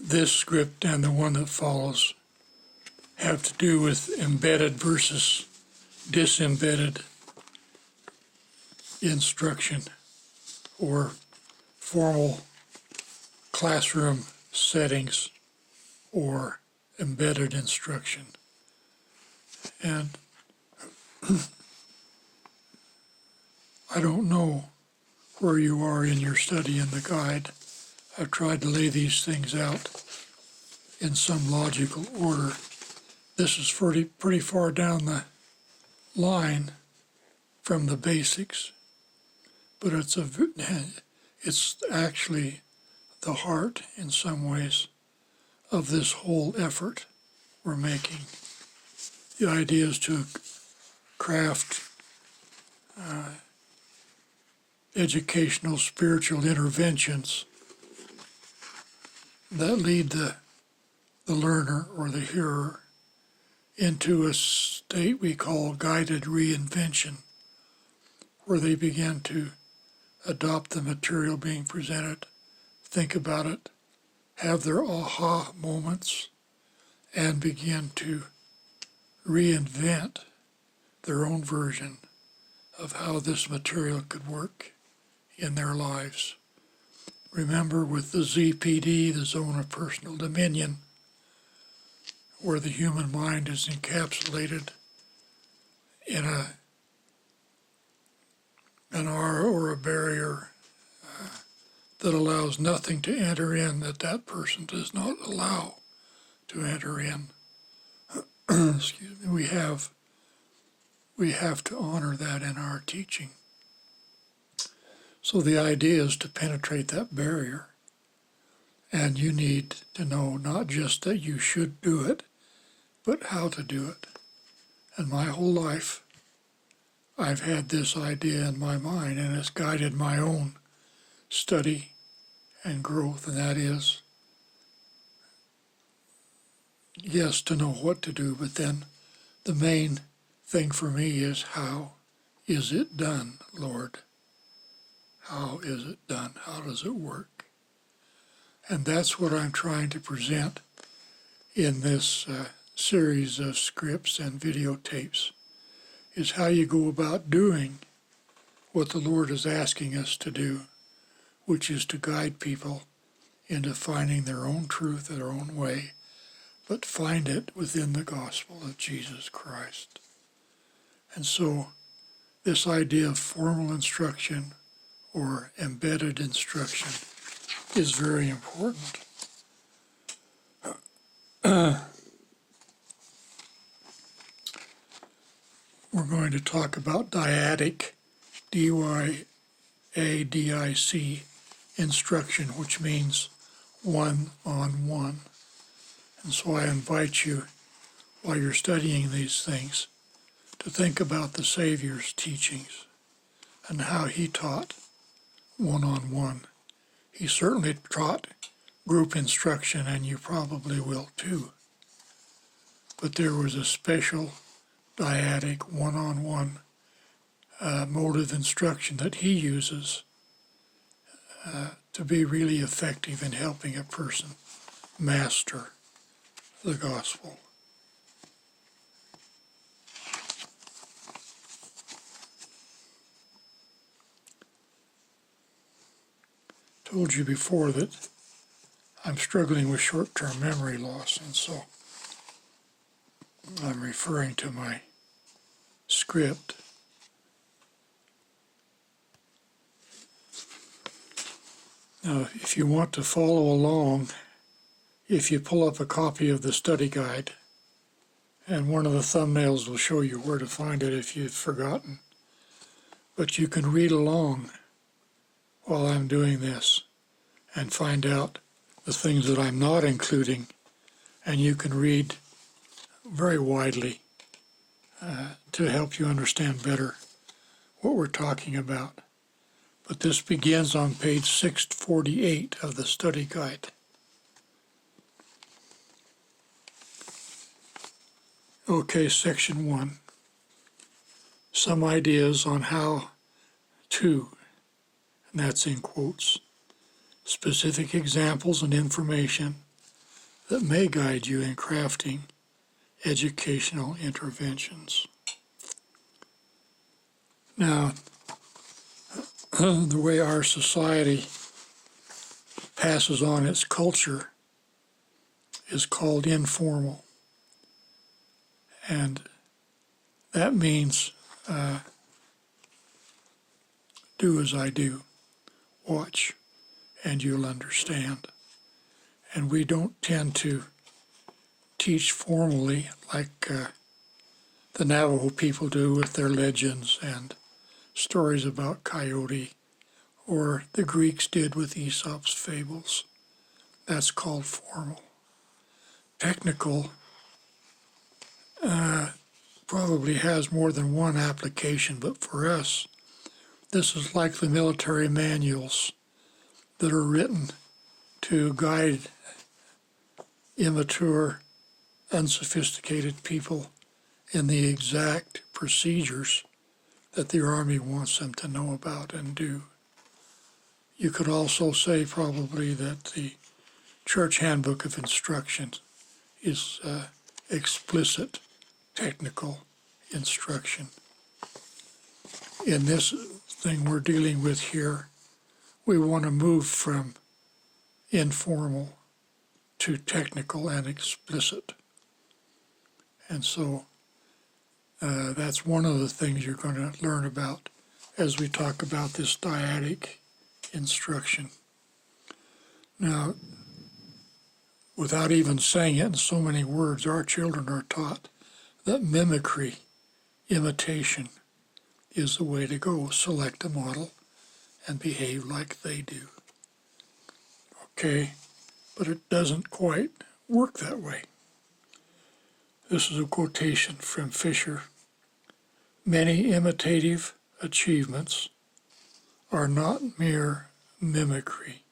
this script and the one that follows have to do with embedded versus disembedded instruction or formal classroom settings or embedded instruction. And I don't know where you are in your study in the guide. I've tried to lay these things out in some logical order. This is pretty far down the line from the basics, but it's actually the heart in some ways of this whole effort we're making. The idea is to craft educational spiritual interventions that lead the learner or the hearer into a state we call guided reinvention, where they begin to adopt the material being presented, think about it, have their aha moments, and begin to reinvent their own version of how this material could work in their lives. Remember, with the ZPD, the zone of personal dominion, where the human mind is encapsulated in an aura or a barrier that allows nothing to enter in that person does not allow to enter in. Excuse me, we have to honor that in our teaching. So the idea is to penetrate that barrier, and you need to know not just that you should do it, but how to do it. And my whole life, I've had this idea in my mind, and it's guided my own study and growth, and that is, yes, to know what to do, but then the main thing for me is, how is it done, Lord? How is it done? How does it work? And that's what I'm trying to present in this series of scripts and videotapes, is how you go about doing what the Lord is asking us to do, which is to guide people into finding their own truth, their own way, but find it within the gospel of Jesus Christ. And so this idea of formal instruction or embedded instruction is very important. We're going to talk about dyadic, D-Y-A-D-I-C, instruction, which means one-on-one. And so I invite you, while you're studying these things, to think about the Savior's teachings and how he taught one-on-one. He certainly taught group instruction, and you probably will too. But there was a special dyadic, one-on-one mode of instruction that he uses to be really effective in helping a person master the gospel. Told you before that I'm struggling with short-term memory loss, and so I'm referring to my script. Now, if you want to follow along, if you pull up a copy of the study guide, and one of the thumbnails will show you where to find it if you've forgotten, but you can read along while I'm doing this and find out the things that I'm not including, and you can read very widely to help you understand better what we're talking about. But this begins on page 648 of the study guide. Okay, section 1. Some ideas on how to, and that's in quotes, specific examples and information that may guide you in crafting educational interventions. Now, the way our society passes on its culture is called informal. And that means do as I do, watch, and you'll understand. And we don't tend to teach formally like the Navajo people do with their legends and stories about Coyote, or the Greeks did with Aesop's fables. That's called formal. Technical probably has more than one application, but for us, this is like the military manuals that are written to guide immature, unsophisticated people in the exact procedures that the Army wants them to know about and do. You could also say probably that the Church Handbook of Instruction is explicit technical instruction. In this thing we're dealing with here, we want to move from informal to technical and explicit. And so that's one of the things you're going to learn about as we talk about this dyadic instruction. Now, without even saying it in so many words, our children are taught that mimicry, imitation, is the way to go. Select a model and behave like they do. Okay, but it doesn't quite work that way. This is a quotation from Fisher. Many imitative achievements are not mere mimicry.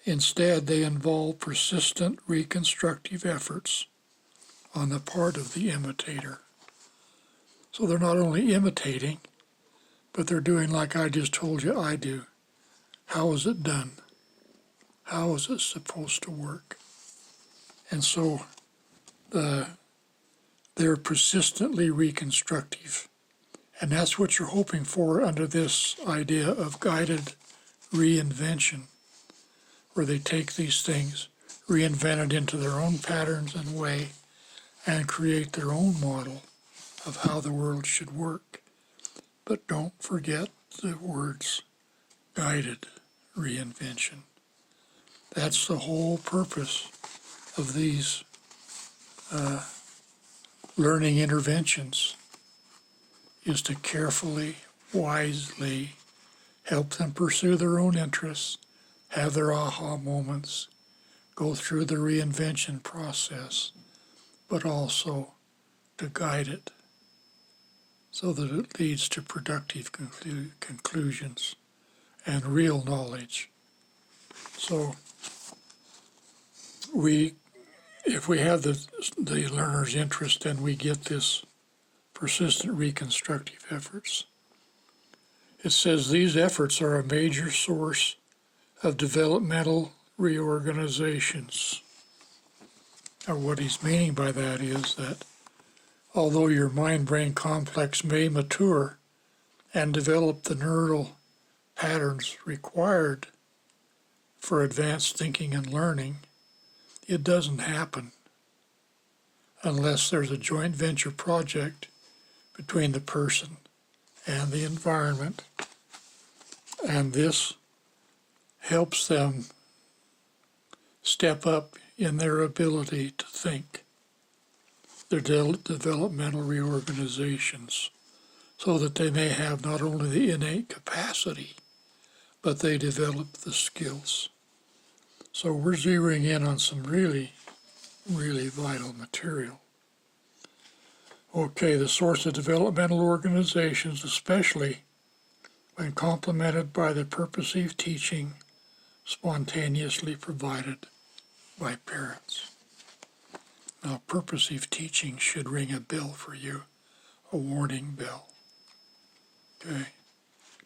Instead, they involve persistent reconstructive efforts on the part of the imitator. So they're not only imitating, but they're doing like I just told you I do. How is it done? How is it supposed to work? And so they're persistently reconstructive. And that's what you're hoping for under this idea of guided reinvention, where they take these things, reinvent it into their own patterns and way, and create their own model of how the world should work. But don't forget the words guided reinvention. That's the whole purpose of these learning interventions, is to carefully, wisely help them pursue their own interests, have their aha moments, go through the reinvention process, but also to guide it so that it leads to productive conclusions and real knowledge. So if we have the learner's interest, then we get this persistent reconstructive efforts. It says these efforts are a major source of developmental reorganizations. Now, what he's meaning by that is that although your mind-brain complex may mature and develop the neural patterns required for advanced thinking and learning, it doesn't happen unless there's a joint venture project between the person and the environment, and this helps them step up in their ability to think, their developmental reorganizations, so that they may have not only the innate capacity, but they develop the skills. So we're zeroing in on some really, really vital material. Okay, the source of developmental organizations, especially when complemented by the purposive teaching spontaneously provided by parents. Now, purposive teaching should ring a bell for you, a warning bell. Okay,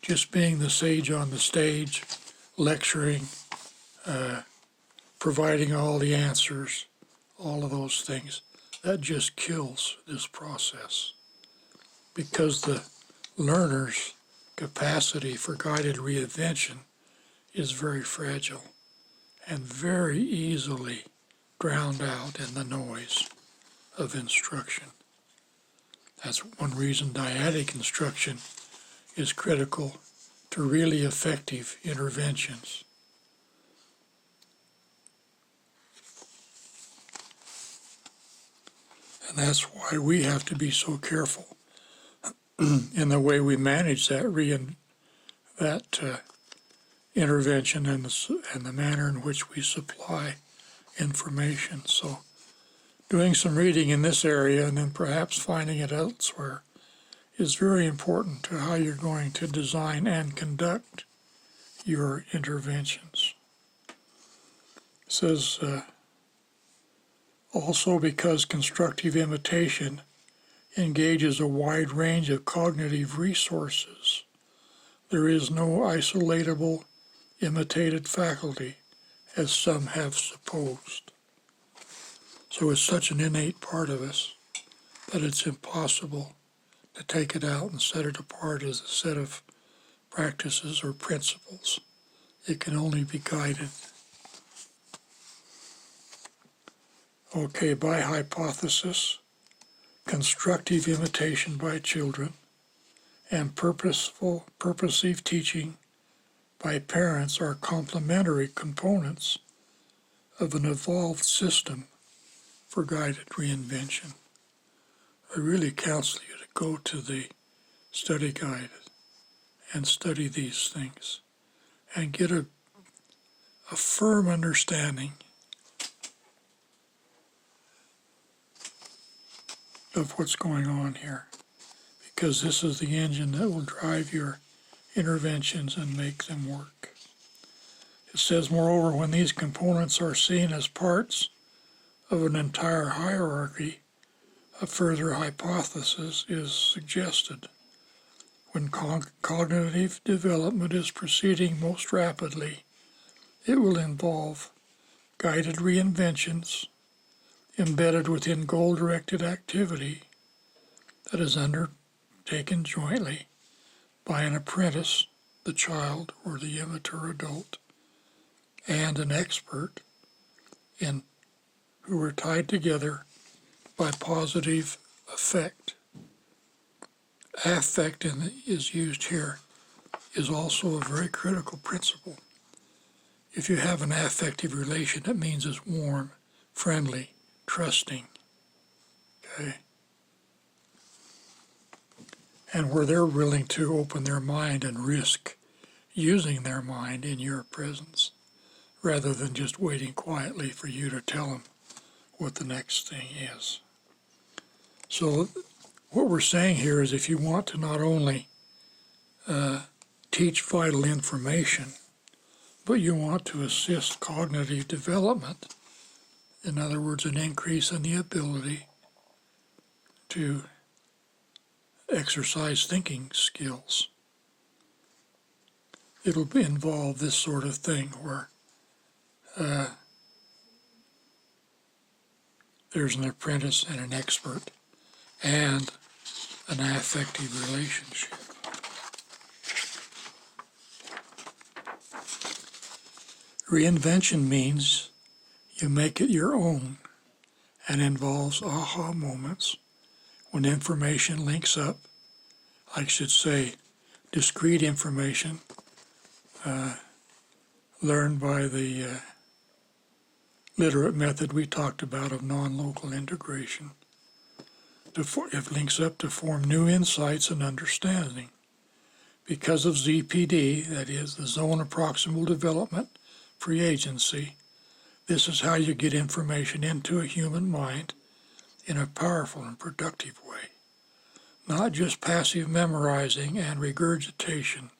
just being the sage on the stage, lecturing, providing all the answers, all of those things. That just kills this process because the learner's capacity for guided reinvention is very fragile and very easily drowned out in the noise of instruction. That's one reason dyadic instruction is critical to really effective interventions. And that's why we have to be so careful in the way we manage that intervention and the manner in which we supply information. So doing some reading in this area and then perhaps finding it elsewhere is very important to how you're going to design and conduct your interventions. It says, also because constructive imitation engages a wide range of cognitive resources, there is no isolatable imitated faculty, as some have supposed. So it's such an innate part of us that it's impossible to take it out and set it apart as a set of practices or principles. It can only be guided. Okay, by hypothesis, constructive imitation by children and purposive teaching by parents are complementary components of an evolved system for guided reinvention. I really counsel you to go to the study guide and study these things and get a firm understanding of what's going on here, because this is the engine that will drive your interventions and make them work. It says, moreover, when these components are seen as parts of an entire hierarchy, a further hypothesis is suggested. When cognitive development is proceeding most rapidly, it will involve guided reinventions embedded within goal-directed activity that is undertaken jointly by an apprentice, the child or the immature adult, and an expert who are tied together by positive affect. Affect is used here is also a very critical principle. If you have an affective relation, it means it's warm, friendly, trusting. Okay? And where they're willing to open their mind and risk using their mind in your presence, rather than just waiting quietly for you to tell them what the next thing is. So what we're saying here is if you want to not only teach vital information, but you want to assist cognitive development, in other words, an increase in the ability to exercise thinking skills, it'll involve this sort of thing where there's an apprentice and an expert and an affective relationship. Reinvention means you make it your own and involves aha moments when information links up, I should say discrete information learned by the literate method we talked about of non-local integration. It links up to form new insights and understanding. Because of ZPD, that is the zone of proximal development free agency, this is how you get information into a human mind in a powerful and productive way, not just passive memorizing and regurgitation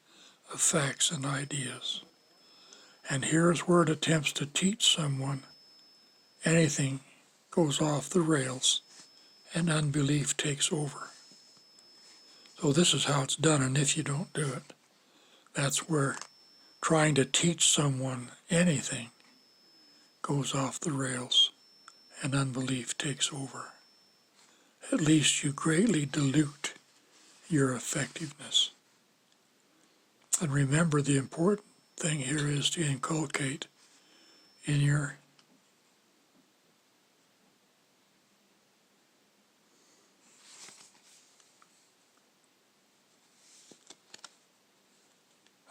of facts and ideas. And here's where it attempts to teach someone anything goes off the rails and unbelief takes over. So this is how it's done, and if you don't do it, that's where trying to teach someone anything goes off the rails and unbelief takes over. At least you greatly dilute your effectiveness. And remember, the important thing here is to inculcate in your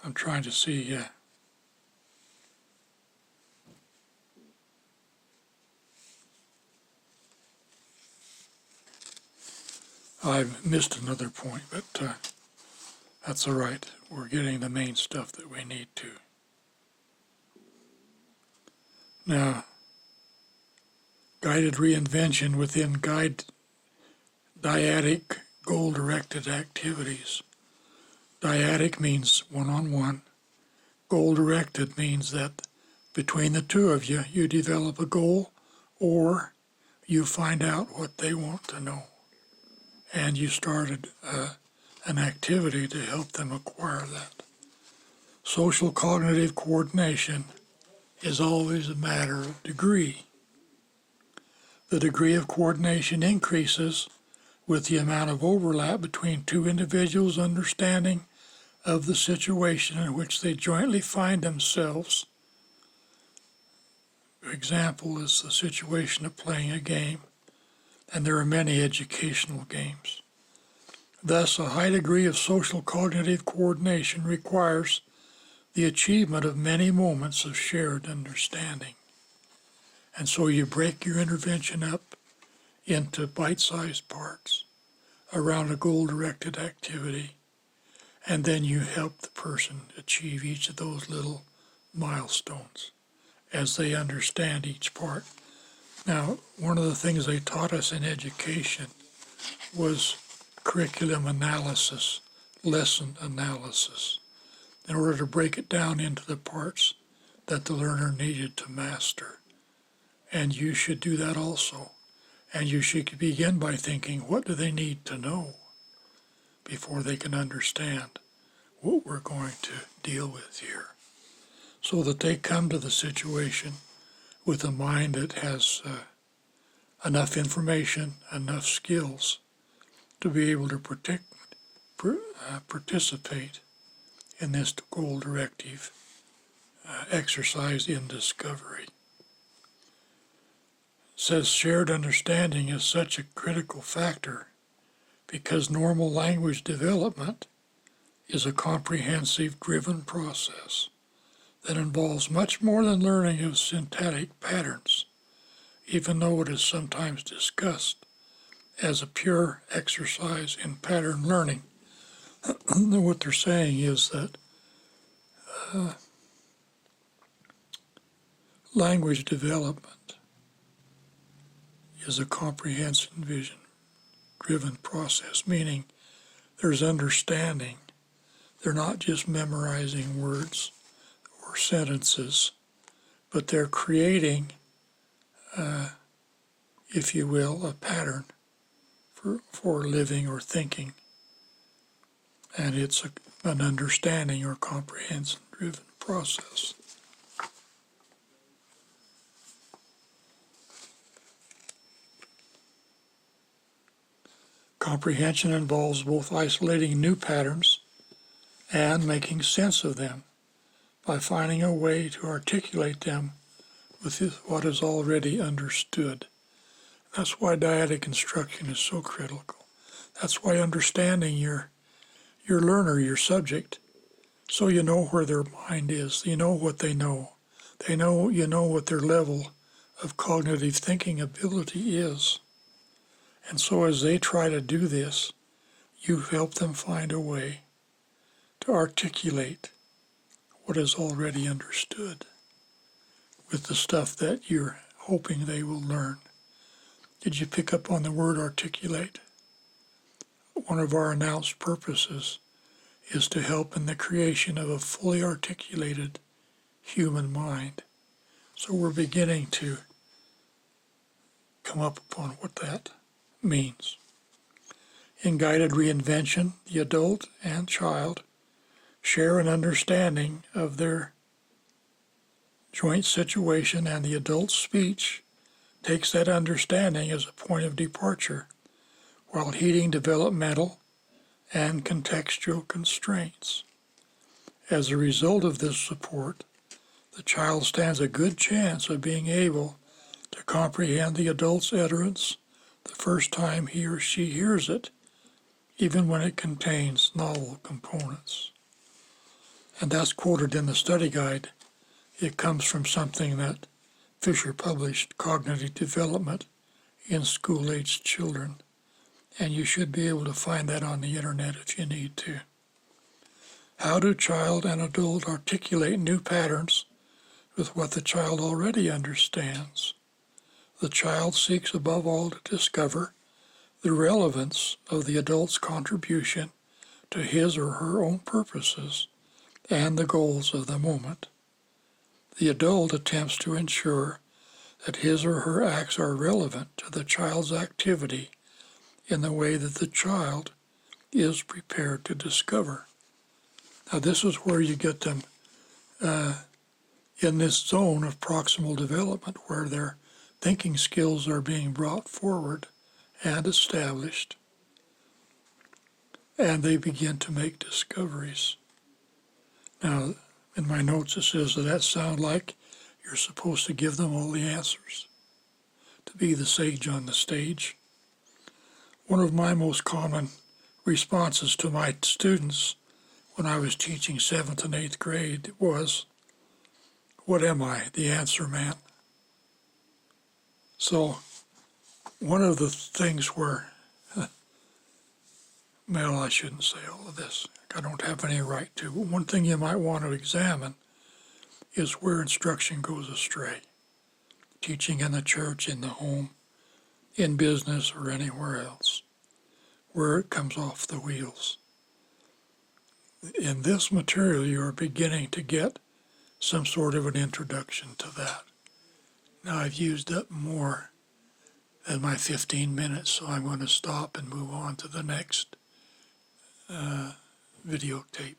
I'm trying to see, I've missed another point, but that's all right. We're getting the main stuff that we need to. Now, guided reinvention within dyadic goal-directed activities. Dyadic means one-on-one. Goal-directed means that between the two of you, you develop a goal or you find out what they want to know. And you started an activity to help them acquire that. Social cognitive coordination is always a matter of degree. The degree of coordination increases with the amount of overlap between two individuals' understanding of the situation in which they jointly find themselves. For example is the situation of playing a game, and there are many educational games. Thus, a high degree of social cognitive coordination requires the achievement of many moments of shared understanding. And so you break your intervention up into bite-sized parts around a goal-directed activity, and then you help the person achieve each of those little milestones as they understand each part. Now, one of the things they taught us in education was curriculum analysis, lesson analysis, in order to break it down into the parts that the learner needed to master. And you should do that also. And you should begin by thinking, what do they need to know before they can understand what we're going to deal with here? So that they come to the situation with a mind that has enough information, enough skills to be able to participate in this goal-directive exercise in discovery. It says shared understanding is such a critical factor because normal language development is a comprehensive, driven process that involves much more than learning of syntactic patterns, even though it is sometimes discussed as a pure exercise in pattern learning. What they're saying is that language development is a comprehensive vision-driven process, meaning there's understanding. They're not just memorizing words or sentences, but they're creating, if you will, a pattern for living or thinking. And it's an understanding or comprehension-driven process. Comprehension involves both isolating new patterns and making sense of them by finding a way to articulate them with what is already understood. That's why dyadic instruction is so critical. That's why understanding your learner, your subject, so you know where their mind is, you know what they know. You know what their level of cognitive thinking ability is. And so as they try to do this, you help them find a way to articulate what is already understood with the stuff that you're hoping they will learn. Did you pick up on the word articulate? One of our announced purposes is to help in the creation of a fully articulated human mind. So we're beginning to come up upon what that means. In guided reinvention, the adult and child share an understanding of their joint situation and the adult's speech takes that understanding as a point of departure while heeding developmental and contextual constraints. As a result of this support, the child stands a good chance of being able to comprehend the adult's utterance the first time he or she hears it, even when it contains novel components. And that's quoted in the study guide. It comes from something that Fisher published, Cognitive Development in School-Aged Children, and you should be able to find that on the internet if you need to. How do child and adult articulate new patterns with what the child already understands? The child seeks above all to discover the relevance of the adult's contribution to his or her own purposes and the goals of the moment. The adult attempts to ensure that his or her acts are relevant to the child's activity in the way that the child is prepared to discover. Now, this is where you get them in this zone of proximal development where their thinking skills are being brought forward and established, and they begin to make discoveries. Now, in my notes it says, does that sound like you're supposed to give them all the answers, to be the sage on the stage? One of my most common responses to my students when I was teaching 7th and 8th grade was, what am I, the answer man? So one of the things where, well, I shouldn't say all of this. I don't have any right to. But one thing you might want to examine is where instruction goes astray. Teaching in the church, in the home, in business, or anywhere else, where it comes off the wheels. In this material, you're beginning to get some sort of an introduction to that. Now, I've used up more than my 15 minutes, so I'm going to stop and move on to the next videotape.